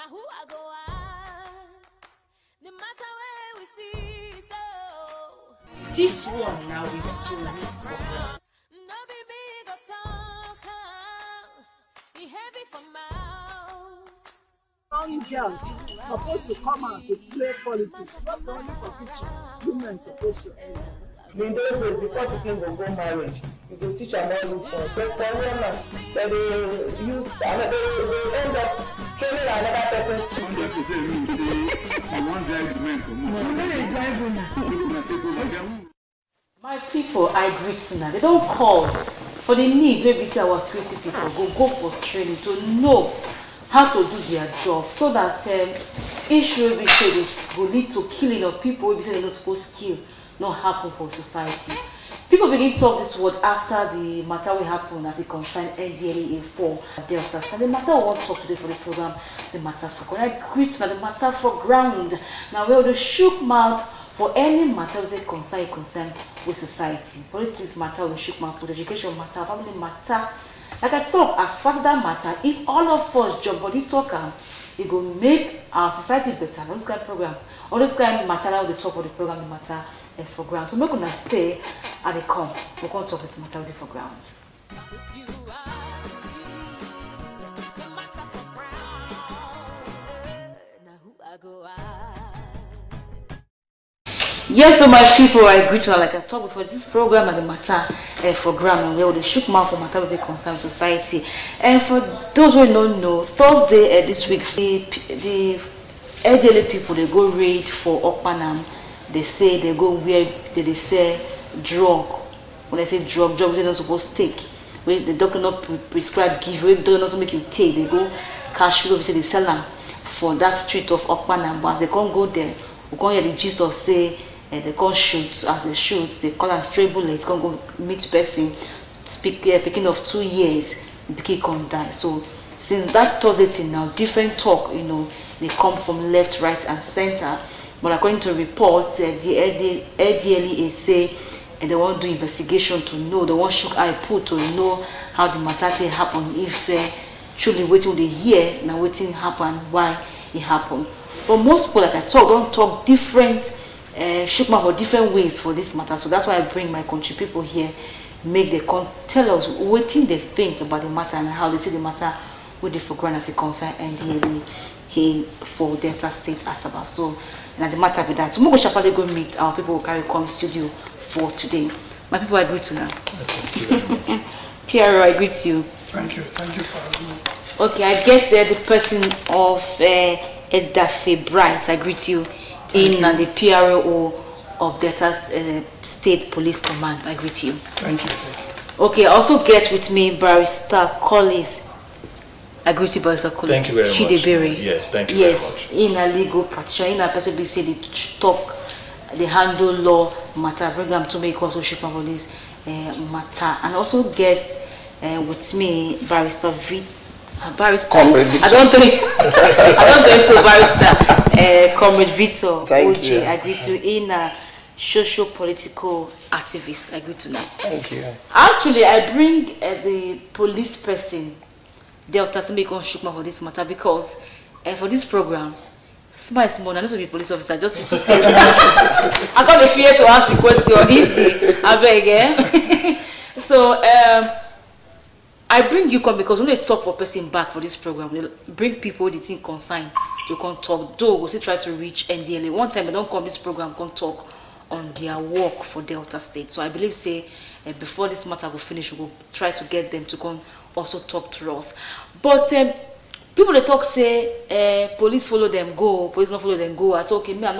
Now who I go ask? No matter where we see, so this one now we want to read from her. no be big or talk, be heavy for mouth. Young girls supposed to come out to play politics, not only for kitchen. Women supposed to. In those days, before people go marriage, you go teach them all this stuff. But for women, they use another, they end up training another person's children. My people, I greet you now. They don't call for the need where we see our security people go for training to know how to do their job, so that issue we say they will lead to killing of people we say they're not supposed to kill not happen for society. People begin to talk this word after the matter will happen as it concerns NDLEA 4 Delta. So the matter we want to talk today for the program, the matter for ground. I greet now the matter for ground. Now we will shook mouth for any matter that concern with society. Politics matter, we shook mouth for education matter, family matter. Like I talk, as far as that matter, if all of us jump body talk, it will make our society better. All this kind of program, all this kind of matter that we talk for the program, the matter for ground. So we're gonna stay at the come. We're gonna talk this matter for ground. Yes, so my people, I greet you like I talked before. This program and the matter for ground, and where the shook mouth for matter was a concern society. And for those who don't know, Thursday this week, the elderly people they go raid for Okpanam. They say they go where they say drug. When I say drugs they're not supposed to take. When the doctor not prescribe give, when the doctor not make you take, they go cash people. Say they sell them for that street of Okpanam. But they can't go there. We can't hear the gist of say they can't shoot. As they shoot, they call them stray bullets. Can't go meet person. Picking of 2 years, the pikin can't die. So since that Thursday thing now, different talk, you know, they come from left, right, and center. But according to reports, the ADLEA say they want to do investigation to know, they want shook eye put to know how the matter happened. If truly waiting they hear, now waiting happen, why it happened. But most people, like I talk, don't talk different, shook mouth for different ways for this matter. So that's why I bring my country people here, make them tell us what they think about the matter and how they see the matter with the foreground as a concern NDLEA for Delta State Asaba. So and the matter with that. So we'll go meet our people who carry come studio for today. My people, I greet you now. Thank you very much. PRO, I greet you. Thank you for having me. Okay, I guess the person of Edafe Bright, I greet you in the PRO of Delta State Police Command. I greet you. Thank you. Okay, also get with me Barrister Collins. I greet you, Barrister Collins. Thank you very much. Yes, thank you very much. In a legal practitioner, in a person be say they talk, they handle law matter, bring them to make also shoot police matter, and also get with me Barrister Barrister. I don't do Barrister Comrade Victor. Thank you. I greet you in a social political activist. I greet you now. Thank you. Actually, I bring the police person. Delta to make on shook for this matter because for this program, small, I need to be police officer just to say. I got the fear to ask the question easy. I beg, So I bring you come because when they talk for person back for this program, they bring people the thing consign to come talk. Though we still try to reach NDLEA. One time they don't come this program, come talk on their work for Delta State. So I believe say before this matter will finish, we will try to get them to come also talk to us. But people they talk say police follow them go, police not follow them go. I say okay, me I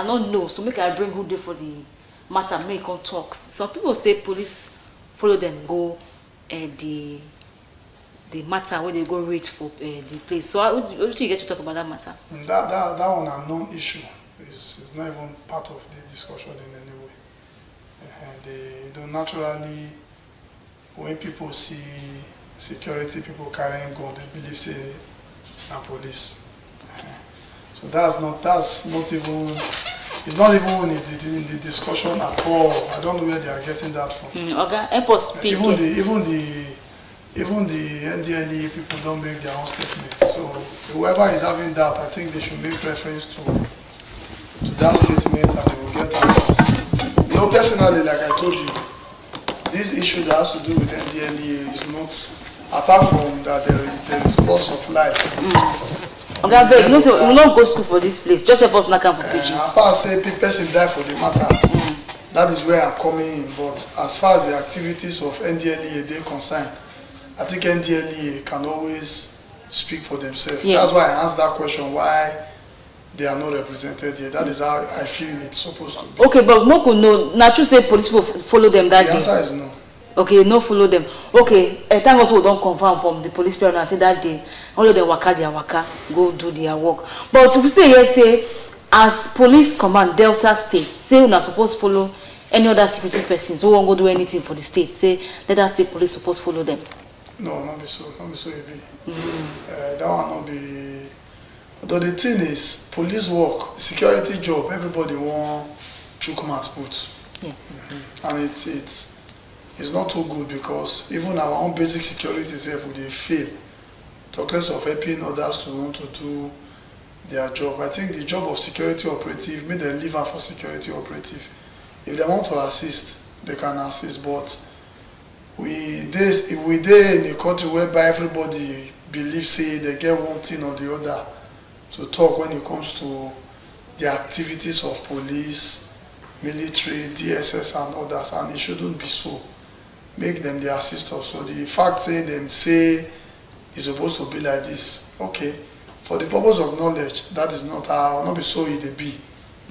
don't know. So make I bring who there for the matter, make come talk. Some people say police follow them go the matter where they go read for the place. So what do you get to talk about that matter? That one a non-issue. It's not even part of the discussion in any way. They do naturally. When people see security people carrying gun, they believe say na police. So that's not even. It's not even in the discussion at all. I don't know where they are getting that from. Okay, even the NDLEA people don't make their own statements. So the whoever is having doubt, I think they should make reference to that statement and they will get answers. You know, personally, like I told you, this issue that has to do with NDLEA is not, apart from that there is loss of life. Okay, but you know, so we will not go to school for this place. Just help us not come for preaching. As far as say person die for the matter, that is where I'm coming in. But as far as the activities of NDLEA they concern, I think NDLEA can always speak for themselves. Yeah. That's why I asked that question, why they are not represented here. That is how I feel it's supposed to be. Okay, but Moko no, not you say police will follow them that day. The answer is no. Okay, no follow them. Okay, thank us we don't confirm from the police parent and say that day all of them waka their waka, go do their work. But to say yes, say as police command Delta State, say we're not supposed to follow any other security persons who won't go do anything for the state. Say Delta State police supposed to follow them. No, not be so. Not be so easy. That one not be. Although the thing is, police work, security job, everybody want chook man's put. Yeah. And it's not too good because even our own basic security self would fail. Talk less of helping others to want to do their job. I think the job of security operative, make them leave out for security operative. If they want to assist, they can assist. But we there in a country whereby everybody believes say they get one thing or the other to talk when it comes to the activities of police, military, DSS and others, and it shouldn't be so. Make them the assistors. So the fact them say it's supposed to be like this, okay. For the purpose of knowledge, that is not how, not be so it be.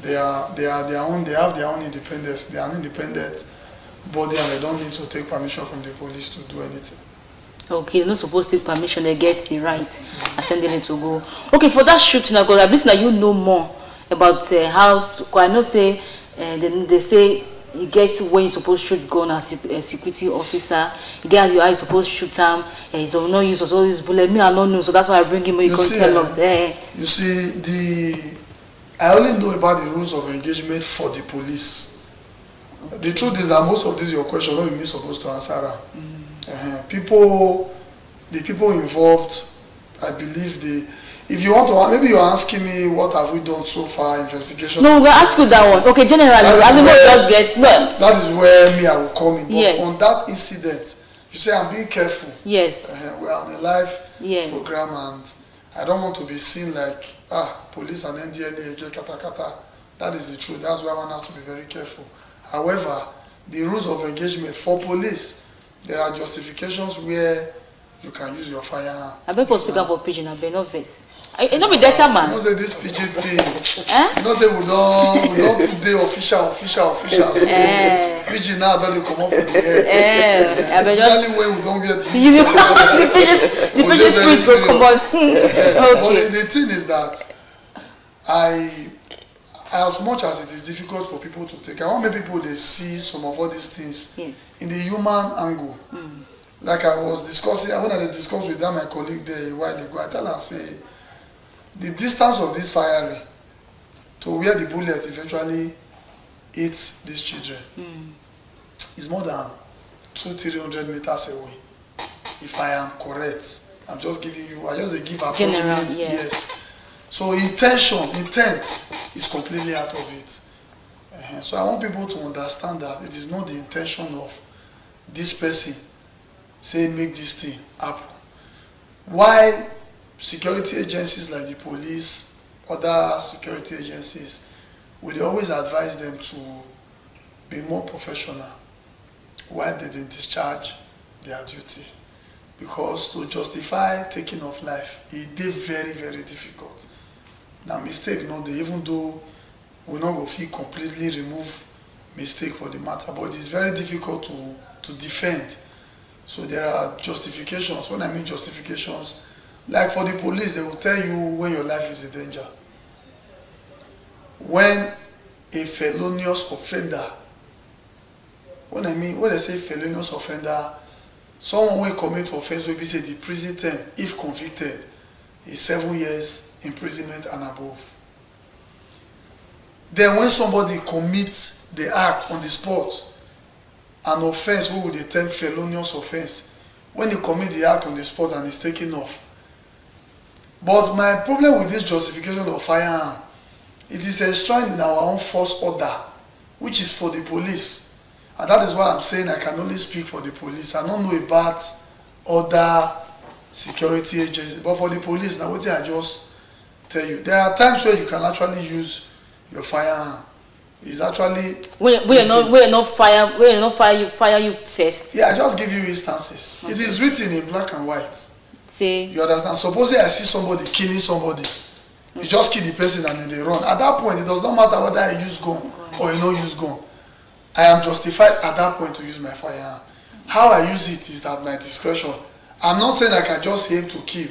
They have their own independence. They are an independent body and they don't need to take permission from the police to do anything. Okay, they're not supposed to take permission, they get the right ascending it to go. Okay, for that shooting, because at least now you know more about how to, I know say they say you get when you're supposed to shoot gun as a security officer, you get how you're supposed to shoot them, he's no use of all use bullet. Me I don't know, so that's why I bring him, you can tell us. You see, I only know about the rules of engagement for the police. The truth is that most of these your questions don't be supposed to answer. The people involved, I believe if you want to, maybe you're asking me what have we done so far, investigation. No, we'll ask you that one. Okay, generally, that is where me I will come in. But yes. On that incident, you say I'm being careful. Yes. We are on a live program and I don't want to be seen like police and NDLEA kata kata. That is the truth. That's why one has to be very careful. However, the rules of engagement for police, there are justifications where you can use your firearm. I beg for speaker for pigeon, I beg no verse. You know be data man. You know say this pigeon thing. You know say we don't today official. So pigeon now don't come up with the air. Especially when we don't get the pigeon spirit will come out. But the thing is that as much as it is difficult for people to take, I want people to see some of all these things in the human angle. Like I was discussing, when I discussed with my colleague there a while ago, I tell her, say, the distance of this firing to where the bullet eventually hits these children is more than 200-300 meters away. If I am correct, I'm just giving you, I just give approximate, yes. So intent is completely out of it. So I want people to understand that it is not the intention of this person say make this thing happen. While security agencies like the police, other security agencies, we always advise them to be more professional while they discharge their duty. Because to justify taking of life, it is very, very difficult. Now mistake not there, even though we not go feel completely remove mistake for the matter, but it's very difficult to defend. So there are justifications. When I mean justifications, like for the police, they will tell you when your life is in danger. When a felonious offender, when I say felonious offender, someone will commit offense will be say the prison term, if convicted, is 7 years imprisonment and above. Then when somebody commits the act on the spot, an offense, what would they term felonious offense? When he commits the act on the spot and is taken off, But my problem with this justification of firearm, it is enshrined in our own first order, which is for the police. And that is why I'm saying I can only speak for the police. I don't know about other security agencies, but for the police, now what I just tell you, there are times where you can actually use your firearm. It's actually we're not fire you first. Yeah, I just give you instances. Okay. It is written in black and white. See, you understand? Supposing I see somebody killing somebody, you just kill the person and then they run. At that point, it does not matter whether I use gun or you don't use gun. I am justified at that point to use my firearm. How I use it is at my discretion. I'm not saying I can just aim to kill.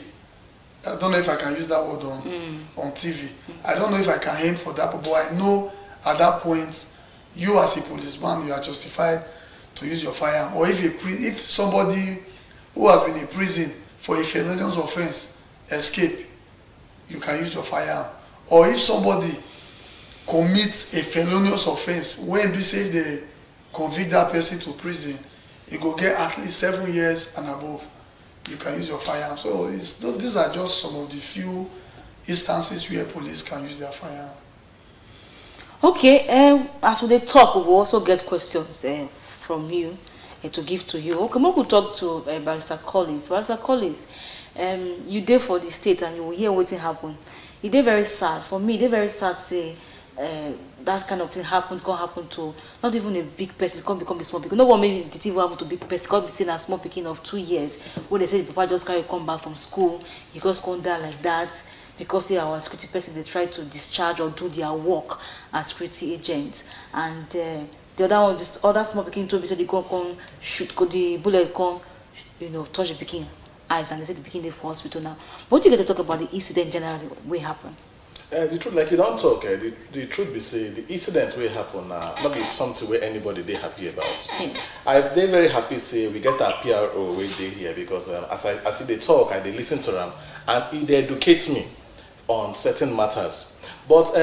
I don't know if I can use that word on TV. I don't know if I can aim for that, but I know at that point, you as a policeman, you are justified to use your firearm. Or if somebody who has been in prison for a felonious offense escape, you can use your firearm. Or if somebody commits a felonious offense, when be safe they convict that person to prison, you go get at least 7 years and above. You can use your firearm. So these are just some of the few instances where police can use their firearm. Okay, as we talk, we will also get questions from you to give to you. Okay, we could talk to Barrister Collins. Barrister Collins, you there for the state and you will hear what happen. It is very sad. For me, it is very sad to say that kind of thing can happen to not even a big person, it can become a small pikin. No one maybe did even happen to big person, it can be seen as small pikin of 2 years, where they say the papa just can't come back from school, he just come down like that, because our security person, they try to discharge or do their work as security agents. And the other one, this other small pikin told me, said they come shoot, the bullet come, touch the pikin eyes, and they said the pikin they for hospital now. What you get to talk about the incident generally, what happened? The truth, like you don't talk, the truth be say, the incident will happen not be something where anybody they happy about. Yes. They very happy say we get our PRO way they here because as I see they talk and they listen to them and they educate me on certain matters. But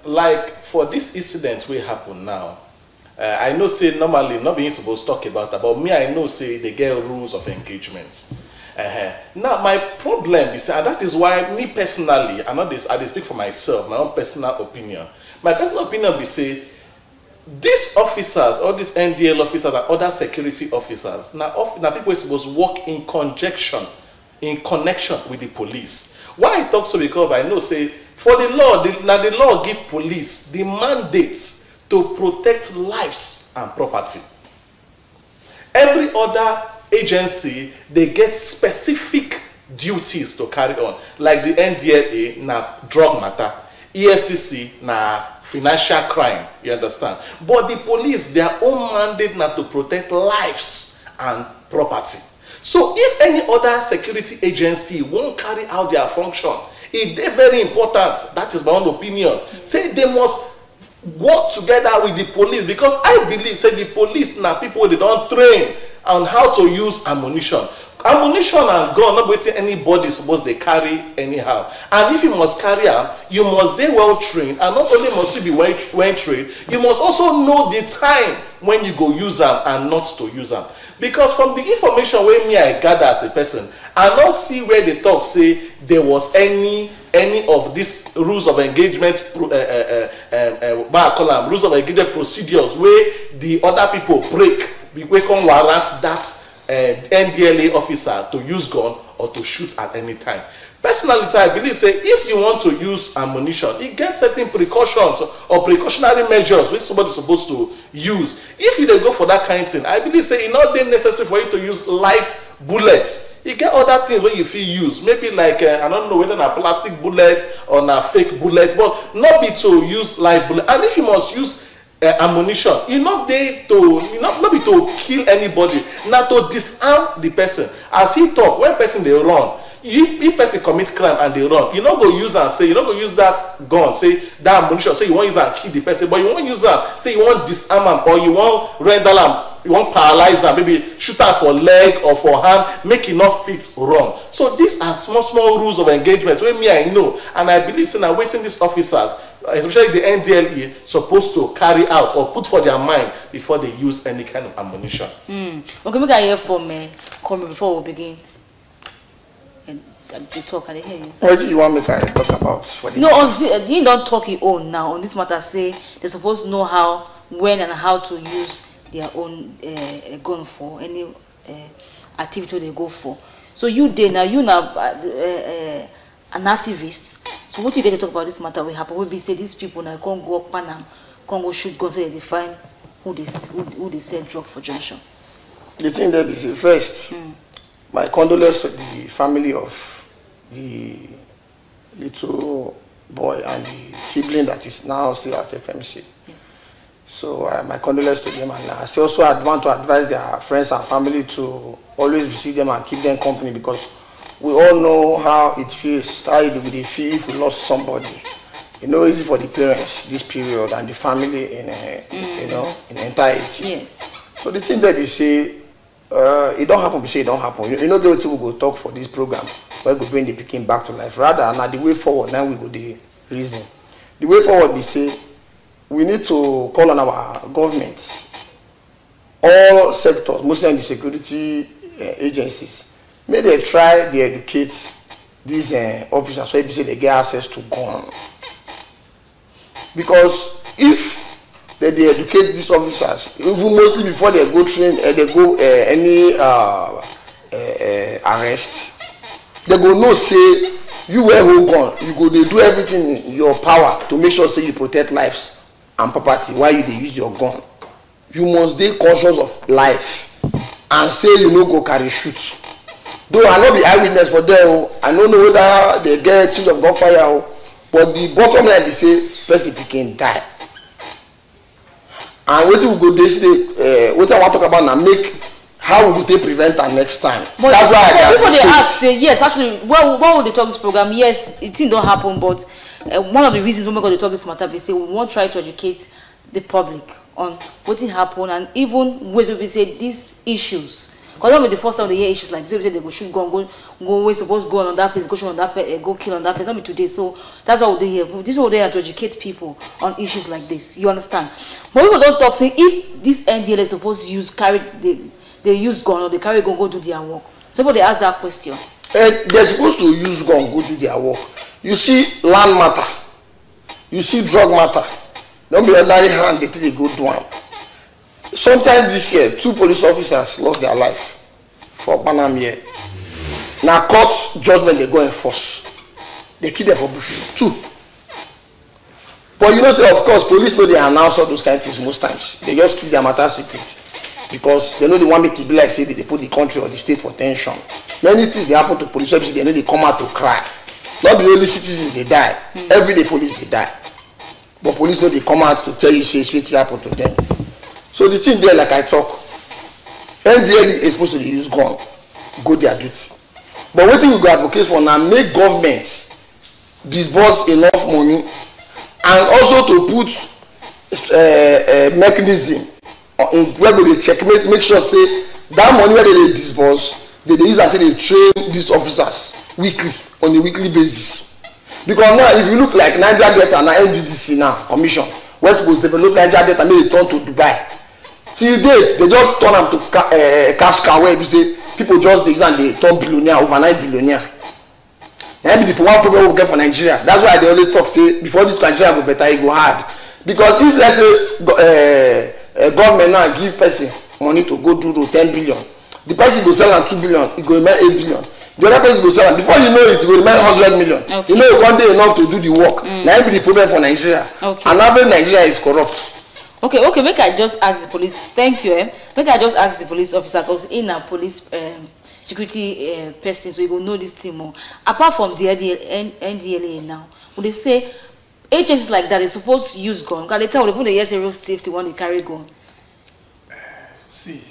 like for this incident will happen now, I know say normally not being supposed to talk about that, but me I know say they get rules of engagement. Now my problem is, and that is why me personally, I speak for myself, my own personal opinion. My personal opinion be say these officers, all these NDL officers and other security officers, now people are supposed to work in connection with the police. Why I talk so? Because I know say for the law, the law give police the mandate to protect lives and property. Every other agency, they get specific duties to carry on, like the NDLA na drug matter, EFCC na financial crime, you understand? But the police, their own mandate na to protect lives and property. So if any other security agency won't carry out their function, it is very important, that is my own opinion, say they must work together with the police, because I believe say the police na people they don't train on how to use ammunition. Ammunition and gun, not waiting anybody supposed they carry anyhow. And if you must carry them, you must be well trained. And not only must you be well trained, you must also know the time when you go use them and not to use them. Because from the information where me I gather as a person, I don't see where they talk say there was any of these rules of engagement, rules of engagement procedures where the other people break. We can warrant that NDLA officer to use gun or to shoot at any time. Personally, I believe say if you want to use ammunition, it gets certain precautions or precautionary measures which somebody is supposed to use. If you go for that kind of thing, I believe say it's not necessary for you to use live bullets. You get other things where you feel use, maybe like I don't know whether a plastic bullet or a fake bullet, but not be to use live bullet. And if you must use ammunition, you not there to not be to kill anybody, not to disarm the person. As he talk, when person they run, if person commit crime and they run, you not go use and say you not go use that gun, say that ammunition, say you want use and kill the person, but you want use that, say you want disarm him or you want render him, you want paralyze him, maybe shoot her for leg or for hand, make it not fit run. So these are small rules of engagement where me I know, and I believe say now waiting these officers, especially the NDLE, supposed to carry out or put for their mind before they use any kind of ammunition. Okay, we can hear from Kwame before we begin. they talk and they hear you. What do you want me to talk about for the No, on you don't talk your own now on this matter. Say they're supposed to know how, when, and how to use their own gun for any activity they go for. So you now an activist. So what you get to talk about this matter will happen? We be say these people now can't go up and can't go shoot guns so they define who they sell drug for junction. The thing that is first, my condolences to the family of the little boy and the sibling that is now still at FMC. So my condolences to them, and I also want to advise their friends and family to always visit them and keep them company, because we all know how it feels, how it will feel if we lost somebody. You know, easy for the parents this period and the family in you know, in entirety. Yes. So the thing that you say, it don't happen. We say it don't happen. You know, the way we go talk for this program, where we bring the picking back to life. Rather, now the way forward, now we go the reason. The way forward, we say we need to call on our government, all sectors, mostly in the security agencies. May they try to educate these officers so they say they get access to gun. Because if they educate these officers, even mostly before they go train, they go any arrest, they go know say you wear hold gun, you go they do everything in your power to make sure say you protect lives and property while you they use your gun. You must be conscious of life and say you no go carry shoot. Though I not be eyewitness for them, I don't know whether they get change of gunfire, but the bottom line is say person can die. And what we go this day, what I want to talk about now, make how we go prevent that next time. But that's why people they ask say yes, actually, what would they talk this program? Yes, it didn't happen, but one of the reasons we're going to talk this matter is say we want to try to educate the public on what happened, and even ways we say these issues. Because not be the first time they hear issues like this, they go shoot gun, go where supposed to go on that place, go shoot on that place, go kill on that place. Not be today. So that's what they hear. This is what they are to educate people on issues like this. You understand? But people don't talk say if this NDL is supposed to use they use gun or they carry gun go do their work. So they ask that question. They're supposed to use gun go do their work. You see land matter, you see drug matter. Don't be ordinary hand they take they go do one. Sometimes this year, 2 police officers lost their life for Panam here. Now court judgment they go enforce. They kill them for bush. 2. But you know, say of course, police know they announce all those kind of things most times. They just keep their matter secret because they know they want to make it be like say they put the country or the state for tension. Many things they happen to police officers. They know they come out to cry. Not the only citizens they die. Every day police they die. But police know they come out to tell you say it's happen to them. So the thing there, like I talk, NDL is supposed to use gun, go their duty. But what we go advocate for now, make government disburse enough money and also to put a mechanism in where they checkmate, make sure say that money where they disburse, they use until they train these officers weekly, on a weekly basis. Because now if you look like Niger Delta and NDDC now, commission, we're supposed to develop Niger Delta and make it turn to Dubai. Till date, they just turn them to cash cow where you say people just use and they turn billionaire, overnight billionaire. That be the one problem we get for Nigeria. That's why they always talk say before this Nigeria go better, it go hard. Because if let's say government now give person money to go do 10 billion, the person go sell am 2 billion, it go remain 8 billion. The other person go sell am, before you know it go remain 100 million. Okay. You know you can't do enough to do the work. Now be the problem for Nigeria. Okay. And now Nigeria is corrupt. Okay, make I just ask the police. Thank you, Make I just ask the police officer because in a police security person, so you go know this thing more. Apart from the NDLA now, would they say agencies like that is supposed to use gun? Can they tell when they yes a real safety when they carry gun? See,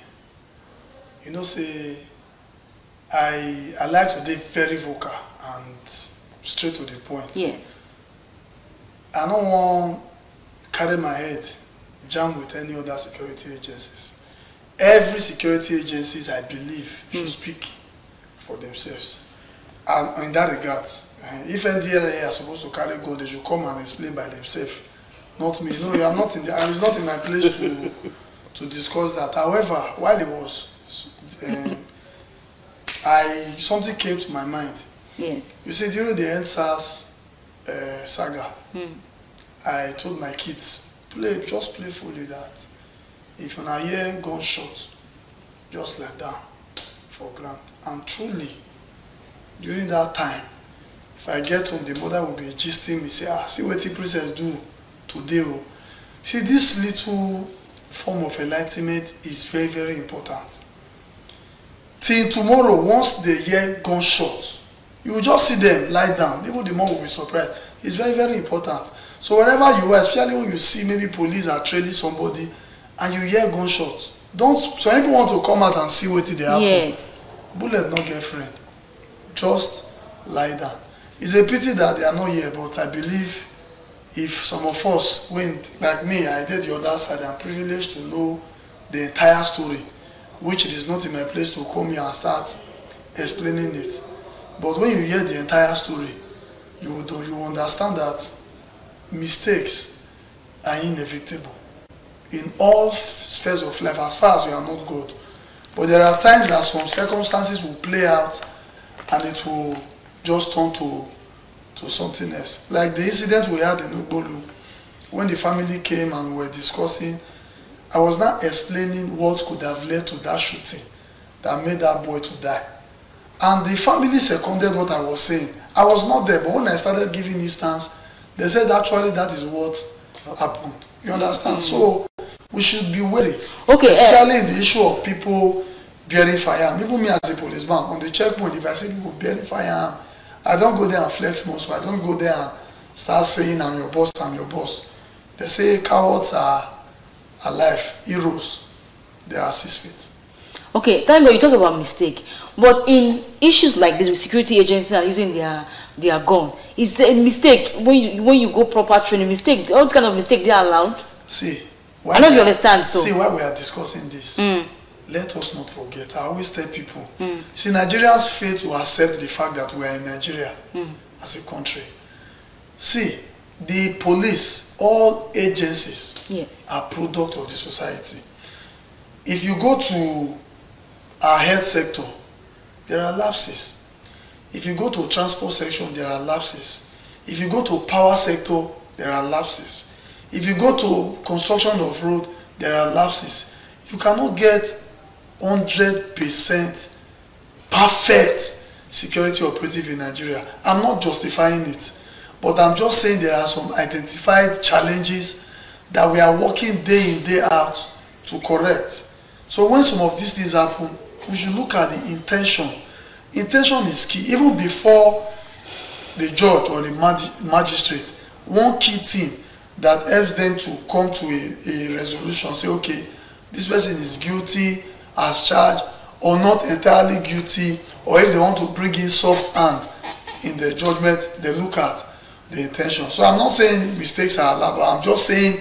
you know, say I like to be very vocal and straight to the point. Yes. I don't want to carry my head jam with any other security agencies. Every security agencies, I believe, should speak for themselves. And in that regard, if NDLA are supposed to carry gun, they should come and explain by themselves. Not me. No, I'm not in the, and it's not in my place to discuss that. However, while it was, something came to my mind. Yes. You see, during the NSAS saga, I told my kids, just playfully that if you hear gunshot, just like that, for ground. And truly, during that time, if I get home, the mother will be gisting me, say, see what the princess do today. Oh. See, this little form of enlightenment is very, very important. Till tomorrow, once they hear gunshots, you will just see them lie down. Even the mom will be surprised. It's very, very important. So wherever you are, especially when you see maybe police are trailing somebody and you hear gunshots, don't, some people want to come out and see what they happen. Yes. Bullet not get friend. Just lie down. It's a pity that they are not here, but I believe if some of us went, like me, I did the other side, I'm privileged to know the entire story, which it is not in my place to come here and start explaining it. But when you hear the entire story, you understand that mistakes are inevitable in all spheres of life, as far as you are not God. But there are times that some circumstances will play out and it will just turn to something else. Like the incident we had in Ugbolu, when the family came and we were discussing, I was not explaining what could have led to that shooting that made that boy to die. And the family seconded what I was saying. I was not there, but when I started giving instance, they said actually that is what happened. You understand? So we should be wary. Okay. Especially in the issue of people bearing firearm. Even me as a policeman, on the checkpoint, if I see people bearing firearm, I don't go there and flex more, so I don't go there and start saying I'm your boss, I'm your boss. They say cowards are alive, heroes, they are 6 feet. Okay, thank God you talk about mistake. But in issues like this with security agencies are using their gun, it's a mistake when you go proper training, mistake, all this kind of mistake they are allowed? See, I know you understand so. See why we are discussing this. Let us not forget, I always tell people, see, Nigerians fail to accept the fact that we are in Nigeria as a country. See, the police, all agencies are product of the society. If you go to our health sector, there are lapses. If you go to transport section, there are lapses. If you go to power sector, there are lapses. If you go to construction of road, there are lapses. You cannot get 100% perfect security operative in Nigeria. I'm not justifying it, but I'm just saying there are some identified challenges that we are working day in, day out to correct. So when some of these things happen, we should look at the intention. Intention is key. Even before the judge or the magistrate, one key thing that helps them to come to a resolution, say, okay, this person is guilty as charged or not entirely guilty, or if they want to bring in soft hand in the judgment, they look at the intention. So I'm not saying mistakes are allowed, but I'm just saying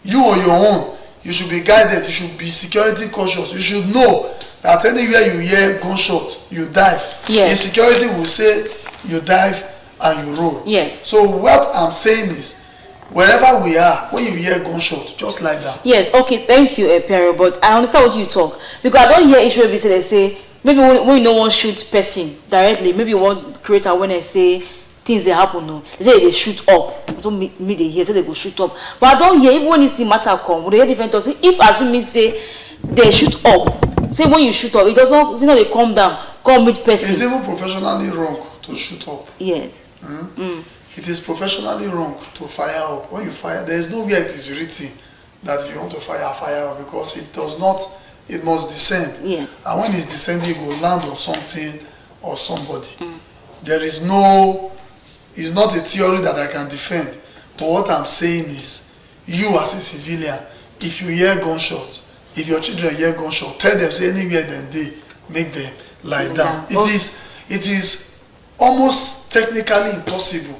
you on your own, you should be guided, you should be security cautious, you should know that anywhere you hear gunshot, you dive. Yes. Insecurity will say you dive and you roll. Yes. So what I'm saying is, wherever we are, when you hear gunshot, just like that. Yes, okay, thank you, Pero, but I understand what you talk. Because I don't hear issue where they say, maybe when you don't want to shoot person directly, maybe you want to create awareness, say, things they happen, no. They say they shoot up. So me they hear, say they go shoot up. But I don't hear, even when this matter come, they hear different things. If assuming say, they shoot up, say when you shoot up, it does not, you know, they come down, come meet person. It's even professionally wrong to shoot up. Yes. It is professionally wrong to fire up. When you fire, there is nowhere it is written that if you want to fire up, because it does not, it must descend. Yes. And when it's descending, it will land on something or somebody. There is no, it's not a theory that I can defend. But what I'm saying is, you as a civilian, if you hear gunshots, if your children hear gunshot, tell them, say anywhere then they make them lie down. It is almost technically impossible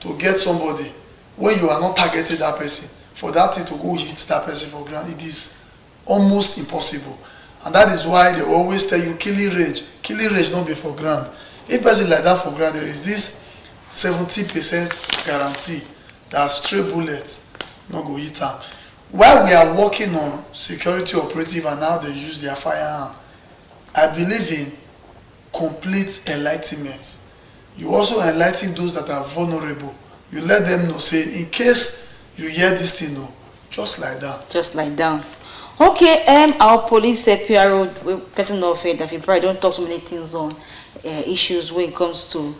to get somebody when you are not targeting that person, for that thing to go hit that person for ground. It is almost impossible. And that is why they always tell you killing range not be for ground. If person like that for ground, there is this 70% guarantee that stray bullets not go hit them. While we are working on security operative and how they use their firearm, I believe in complete enlightenment. You also enlighten those that are vulnerable. You let them know, say, in case you hear this thing, no, just lie down. Just lie down. Okay, our police PRO person of faith that we probably don't talk so many things on issues when it comes to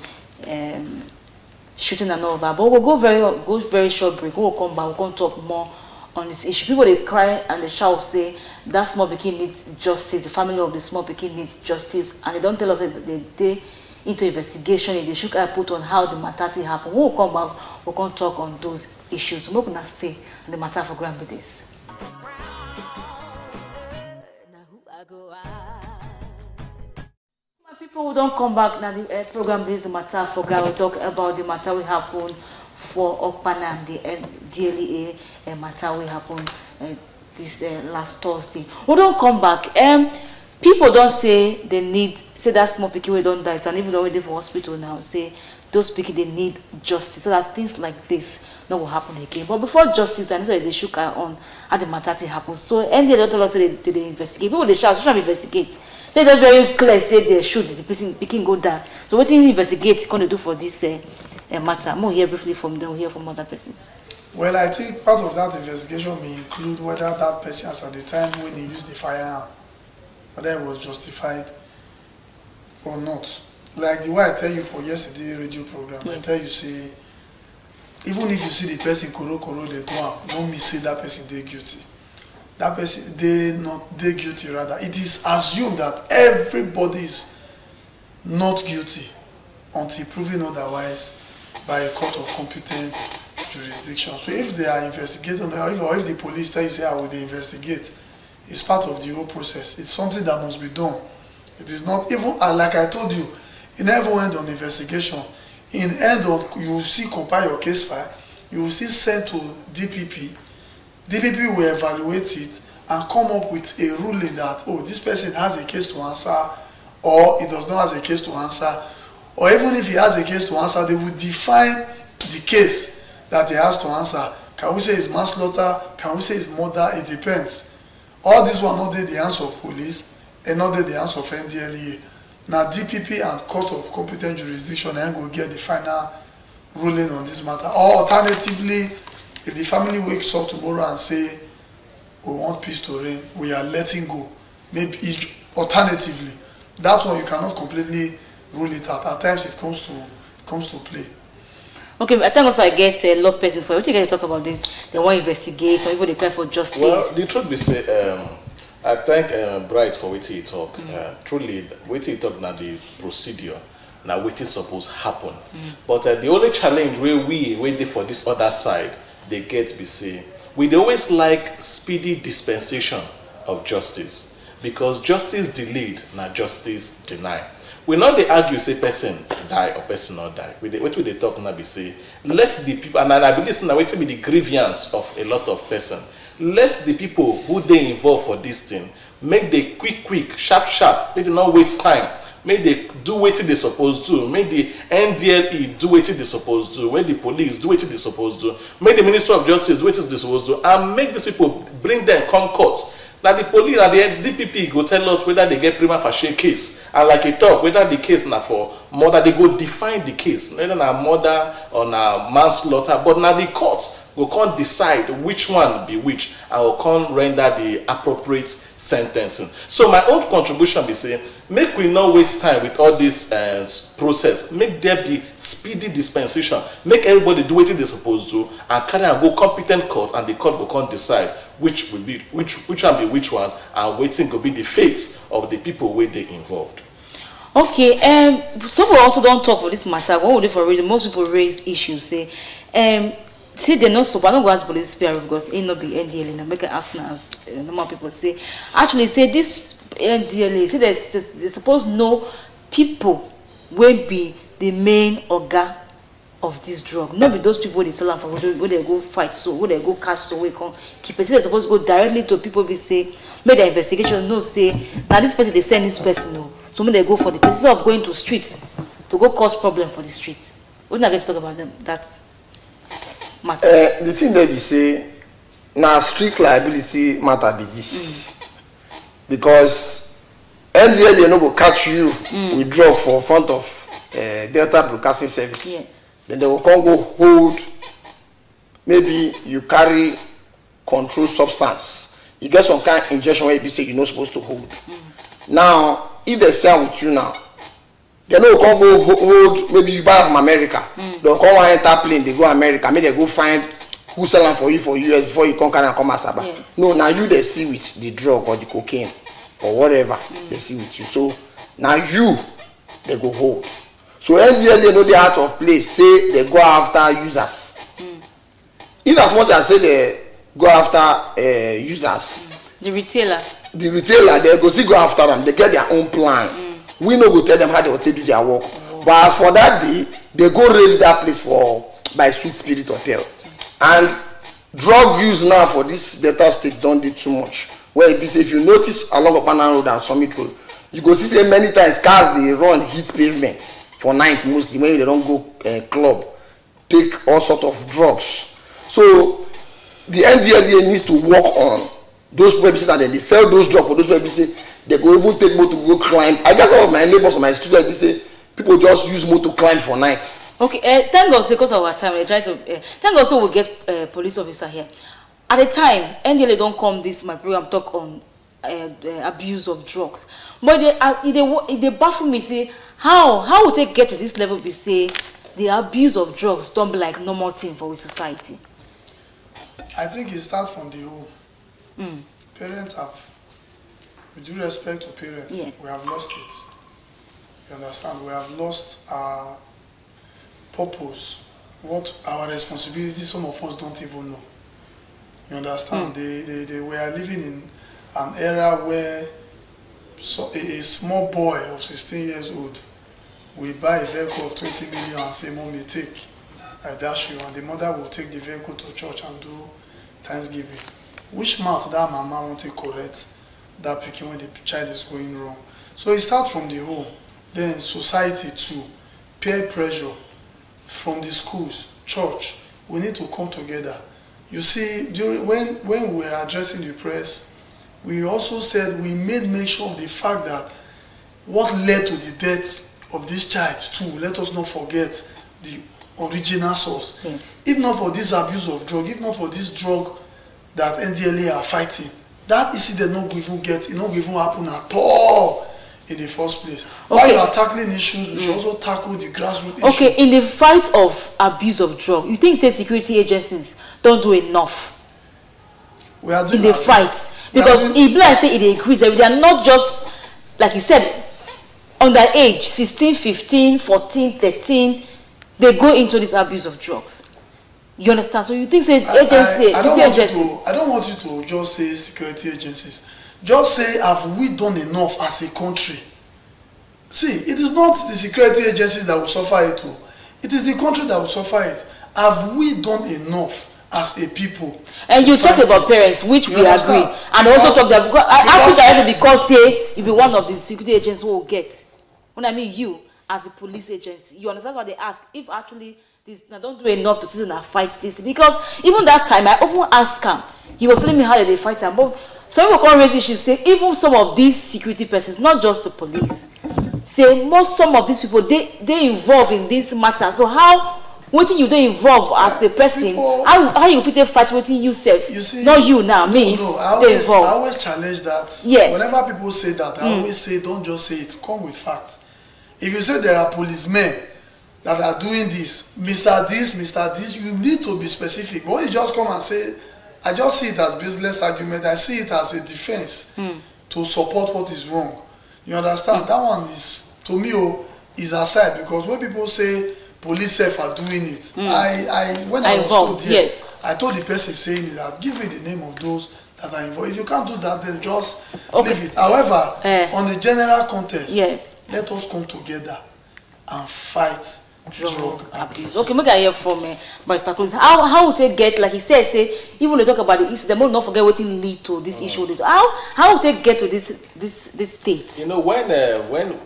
shooting and all that. But we'll go very short break. We'll come back. We'll talk more on this issue. People they cry and they shout, say that small pikin needs justice. The family of the small pikin needs justice, and they don't tell us that they into investigation. If they should put on how the matter happened. When we'll come back. We'll come talk on those issues. We're gonna stay on the matter for grand this. My people who don't come back now, the program is the matter for God. We'll talk about the matter we happen for Okpana and the DLEA matter we happen this last Thursday. We don't come back. People don't say they need, say that small pikin we don't die, so and even though they're for hospital now, say those people they need justice so that things like this not will happen again. But before justice, and so they shook on at the matter happens. So and they don't tell us they investigate. People they shout, should investigate. So they're very clear, say they shoot the person picking go down. So what do you investigate going to do for this matter? More hear briefly from them, we'll hear from other persons. Well, I think part of that investigation may include whether that person as at the time when he used the firearm, whether it was justified or not. Like the way I tell you for yesterday radio program, I tell you say, even if you see the person koro they do am, don't me say that person they guilty. That person they guilty rather. It is assumed that everybody is not guilty until proven otherwise by a court of competent jurisdiction. So if they are investigating or if the police tell you say how will they investigate, it's part of the whole process. It's something that must be done. It is not even like I told you. In every end on investigation, in end on you will still compile your case file, you will still send to DPP. DPP will evaluate it and come up with a ruling that, oh, this person has a case to answer, or he does not have a case to answer, or even if he has a case to answer, they will define the case that he has to answer. Can we say it's manslaughter? Can we say it's murder? It depends. All this one not the hands of police and not the hands of NDLEA. Now DPP and Court of Competent Jurisdiction and go get the final ruling on this matter. Or alternatively, if the family wakes up tomorrow and say, we want peace to reign, we are letting go. Maybe alternatively, that's why you cannot completely rule it out. At times it comes to play. Okay, I think also I get a lot of persons for what you get to talk about this. They want to investigate, or even they cry for justice. Well, the truth be say, I thank Bright for what he talk. Truly, what he talk now the procedure, now what is supposed to happen. But the only challenge where we wait for this other side, they get be say, we always like speedy dispensation of justice, because justice delayed, now justice denied. We not they argue say person die or person not die. What will they talk now be say, let the people, and I believe now wait to be the grievance of a lot of person. Let the people who they involved for this thing make the quick, sharp, make they not waste time. Make they do what they supposed to. Make the NDLE do what they supposed to. Make the police do what they supposed to. Make the Minister of Justice do what they supposed to. And make these people bring them come court. Now the police and the DPP go tell us whether they get prima facie case. And like a talk, whether the case now for murder, they go define the case. Whether now murder or now manslaughter. But now the courts we can't decide which one be which, and we can't render the appropriate sentencing. So my own contribution be saying, make we not waste time with all this process. Make there be speedy dispensation. Make everybody do what they're supposed to, and carry and go competent court, and the court will can't decide which will be which one be which one, and waiting to be the fate of the people where they involved. Okay, some people also don't talk for this matter. What would they for reason? Most people raise issues, say they're not so, but I don't go ask police PR because it not be NDLA. Now make an ask now as normal people say. Actually, say this NDLA, say they suppose know people will be the main organ of this drug. Not be those people they sell them for where they go fight so, where they go catch so, where they come keep it. They're supposed to go directly to people. Be say make the investigation. No say now this person they send this person no. So when they go for the person instead of going to streets to go cause problem for the streets. We're not going to talk about them. That's matter. The thing that we say now strict liability matter be this because NDLEA no go catch you with drug for front of Delta Broadcasting Service. Yes. Then they will come go hold, maybe you carry controlled substance. You get some kind of injection where you say you're not supposed to hold. Now, if they sell with you now, they no come go hold, maybe you buy from America. They'll come and enter plane, they go America, maybe they go find who sell them for you for US before you come carry and come Asaba. Yes. No, now you they see with the drug or the cocaine or whatever they see with you. So now you they go hold. So NDLEA know the out of place, say they go after users. In as much as say they go after users, The retailer. they go see go after them, they get their own plan. We no go tell them how they will take do their work. But as for that day, they go raid that place for by Sweet Spirit Hotel. And drug use now for this Delta State don't do too much. Where it be say, if you notice along Opana Road and Summit Road, you go see say many times cars they run hit pavement for night mostly when they don't go club, take all sort of drugs. So the NDLEA needs to work on those people say that they sell those drugs for those people say they go even take motor to go climb. I guess some of my neighbors on my street they say people just use motor to climb for night. Okay, thank God, because of our time, we try to. Thank God, so we get police officer here. At the time, NDLEA don't come this my program talk on abuse of drugs, but they baffle me. Say how would they get to this level? We say the abuse of drugs don't be like normal thing for our society. I think it starts from the home. Parents have, with due respect to parents, we have lost it. You understand? We have lost our purpose, what our responsibility, some of us don't even know. You understand? We are living in an era where a small boy of 16 years old will buy a vehicle of 20 million and say, "Mommy, take, I dash you," and the mother will take the vehicle to church and do Thanksgiving. Which mouth that mama want to correct that picking when the child is going wrong? So it starts from the home, then society too, peer pressure from the schools, church. We need to come together. You see, when we were addressing the press, we also said we made mention of the fact that what led to the death of this child too, let us not forget the original source. If not for this abuse of drug, if not for this drug that NDLEA are fighting, that incident not even happen at all in the first place. While you are tackling issues, we should also tackle the grassroots issue. Okay, in the fight of abuse of drug, you think say security agencies don't do enough? We are doing in the fight, because if like say it increase, they are not just like you said underage, 16, 15, 14, 13, they go into this abuse of drugs. You understand? So you think say agency, security agencies. I don't want you to just say security agencies. Just say, have we done enough as a country? See, it is not the security agencies that will suffer it too. It is the country that will suffer it. Have we done enough as a people? And you talk about parents, which we agree. And also talk that I ask you directly because say you be one of the security agents who will get. When I mean you as a police agency, you understand what they ask? If actually this I don't do enough to sit and fight this, because even that time I often ask him, he was telling me how they fight him. But some people can raise issues, say even some of these security persons, not just the police, say some of these people they involved in this matter. So how what you don't involve as a person, people, how you fit fight with yourself? You see, not you now, me. No, I always challenge that. Yes. Whenever people say that, I always say don't just say it, come with fact. If you say there are policemen that are doing this, Mr. This, you need to be specific. But when you just come and say, I just see it as baseless argument, I see it as a defense to support what is wrong. You understand? That one is, to me, is aside, because when people say police self are doing it, when I was told here, I told the person saying it that give me the name of those that are involved. If you can't do that, then just leave it. However, on the general context, let us come together and fight drug abuse. Okay, make I hear from Mr. Collins. How would they get, like he said, say even they talk about the issue, they will not forget what it lead to this issue. How would they get to this state? You know, when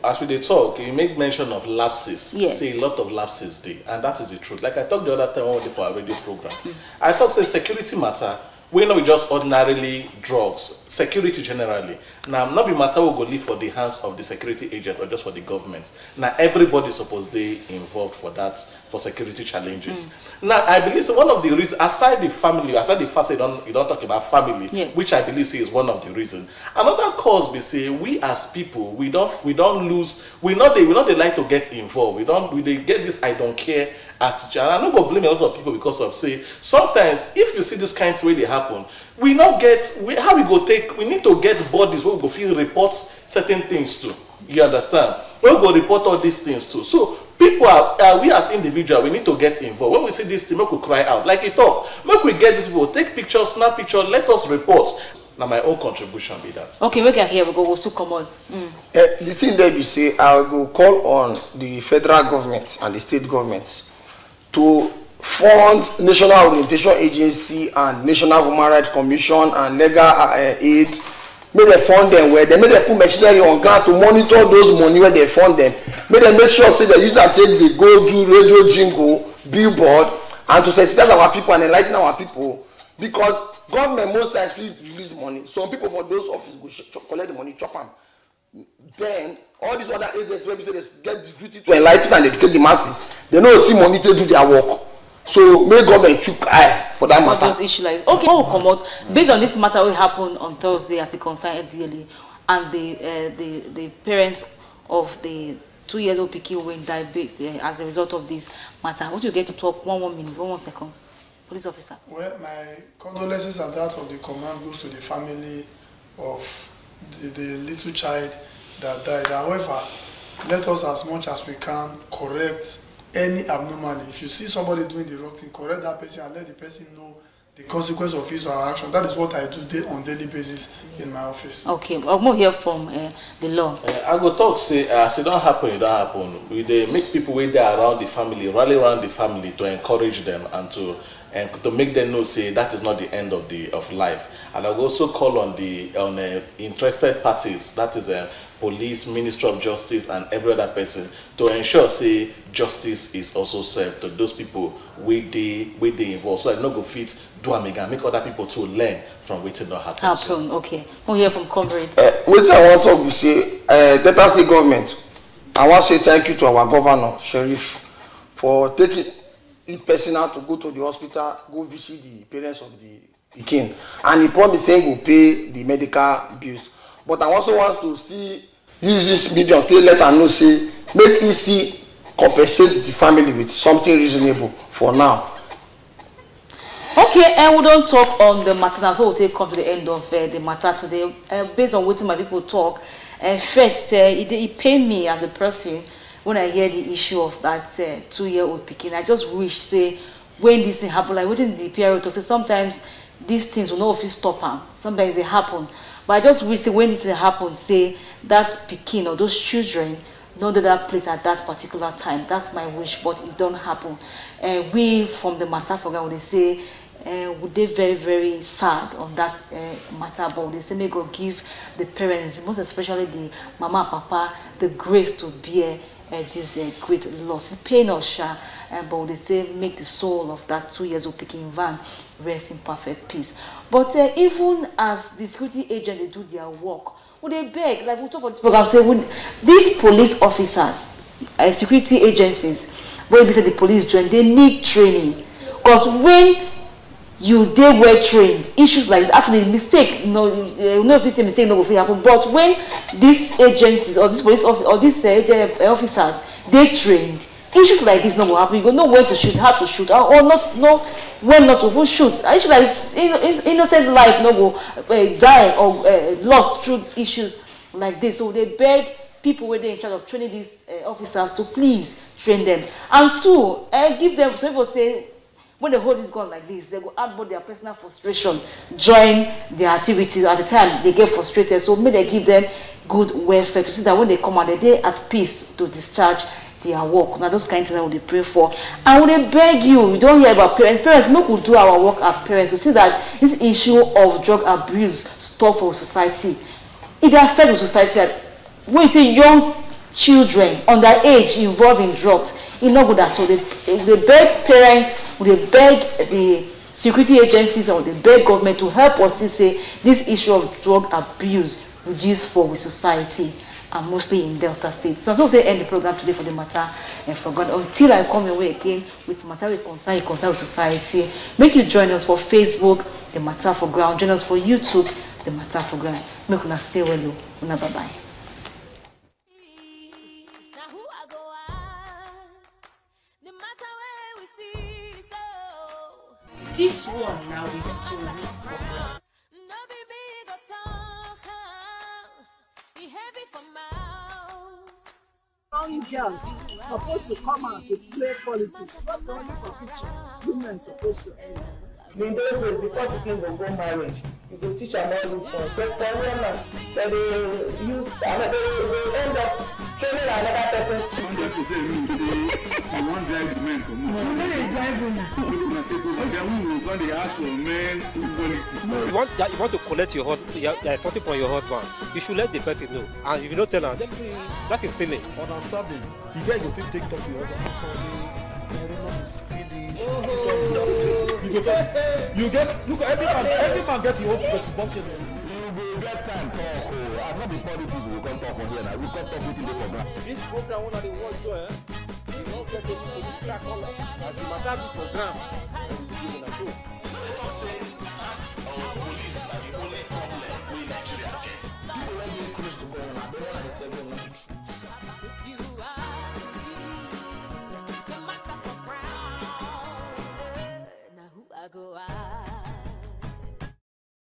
as we talk, you make mention of lapses. Say a lot of lapses there, and that is the truth. Like I talked the other time for our radio program, I thought say security matter We know we just ordinarily drugs, security generally. Now, not be matter we go leave for the hands of the security agents or just for the government. Now, everybody supposed they involved for that, for security challenges. Now, I believe so one of the reasons, aside the family, aside the fact you don't talk about family, yes, which I believe is one of the reasons. Another cause we say we as people we don't lose, we not they like to get involved. We get this I don't care attitude. And I'm not gonna blame a lot of people because of say sometimes if you see this kind of way they happen, we not get how we go take. We need to get bodies where we go feel reports certain things to. You understand? We go report all these things too. So people are we as individuals, we need to get involved. When we see this thing, make we cry out. Like you talk, make we get these people, take pictures, snap pictures, let us report. Now my own contribution be that. Okay, we can hear we go we'll still come out. The thing that you say, I will call on the federal government and the state governments to fund National Orientation Agency and National Human Rights Commission and legal aid. May they fund them where they may they put machinery on ground to monitor those money where they fund them. May they make sure say they use and take the go do radio jingle, billboard, and to sensitize our people and enlighten our people. Because government most times release money. Some people for those offices go collect the money, chop them. Then all these other agencies where we say they get the duty to enlighten and educate the masses, they don't see money to do their work. So may government chook eye for that matter. Those issues like okay, we'll come out based on this matter will happen on Thursday as it concerns DLA and the parents of the 2-year-old Piki will die as a result of this matter. What you get to talk 1 minute, 1 second, police officer. Well, my condolences and that of the command goes to the family of the little child that died. However, let us as much as we can correct any abnormality. If you see somebody doing the wrong thing, correct that person and let the person know the consequence of his or her action. That is what I do on daily basis in my office. Okay, I'm more here from the law. I go talk say as it don't happen, it don't happen. We they make people wait there around the family, rally around the family to encourage them and to make them know say that is not the end of life. And I will also call on interested parties, that is police, Ministry of Justice, and every other person to ensure say justice is also served to those people where they involved, so that no go fit do and make other people to learn from waiting not happen. So. Okay, we'll hear from comrade. What I want to talk, we say Delta State government. I want to say thank you to our governor, Sheriff, for taking it personal to go to the hospital, go visit the parents of the Pekin, and he promised saying he will pay the medical bills. But I also want to still use this medium to let her know say make EC compensate the family with something reasonable for now. Okay, and we don't talk on the matter now, so we'll take come to the end of the matter today. Based on what my people talk, first, it pained me as a person when I hear the issue of that 2-year-old Pekin. I just wish, say, when this thing happen, like within the PRO to say sometimes these things will not stop them. Sometimes they happen. But I just wish, say, when this thing happens, say, that Pekin or those children know that place at that particular time. That's my wish, but it don't happen. We, from the matter program, they say, would they very, very sad on that matter, but they say may God give the parents, most especially the mama and papa, the grace to bear this great loss. It's pain or sure, but they say make the soul of that 2-year-old Pekin van rest in perfect peace. But even as the security agents they do their work, would they beg, like we talk about this program, say would these police officers, security agencies, when we say the police join, they need training. Because when they were trained, issues like actually mistake, no if it's a mistake, no will happen. But when these agencies or these police or these officers they trained, issues like this no will happen. You go know when to shoot, how to shoot, or not know when not to who shoots. Issues like this, innocent life no will die or lost through issues like this. So they beg people where they in charge of training these officers to please train them, and two, give them. Some people say, when the hold is gone like this, they go add both their personal frustration, join their activities at the time they get frustrated. So may they give them good welfare to see that when they come out, they're at peace to discharge their work. Now those kinds of things we pray for. And when they beg you don't hear about parents. Parents, we could do our work as parents to see that this issue of drug abuse stop for society. It affects society. When you say young children underage involved in drugs, it's not good at all. They beg parents, they beg the security agencies or the beg government to help us to say this issue of drug abuse reduce for with society, and mostly in Delta State. So they end the program today for the matter and for God. Until I come away again with matter with concern with society, make you join us for Facebook, the matter for ground. Join us for YouTube, the matter for ground. Make una stay well. Una bye bye. This one now we want to look for. Young girls supposed to come out to play politics, not only for kitchen. Women supposed to. In those days, before pikin go marriage, you go teach am all this one. But for women, they use they end up training another person's children. You want drive the men come on. You don't drive women. Then we will go ask for men equality. You want to collect your husband, something from your husband. You should let the person know. And if you don't tell her, that is stealing. Understanding. You guys go take talk to your husband. You get look every man get your own presupposition. We will get time talk. I'm not the politics we will come talk for here now. We come talk with the program. This program one of the words so you don't get to the as the matter of the program.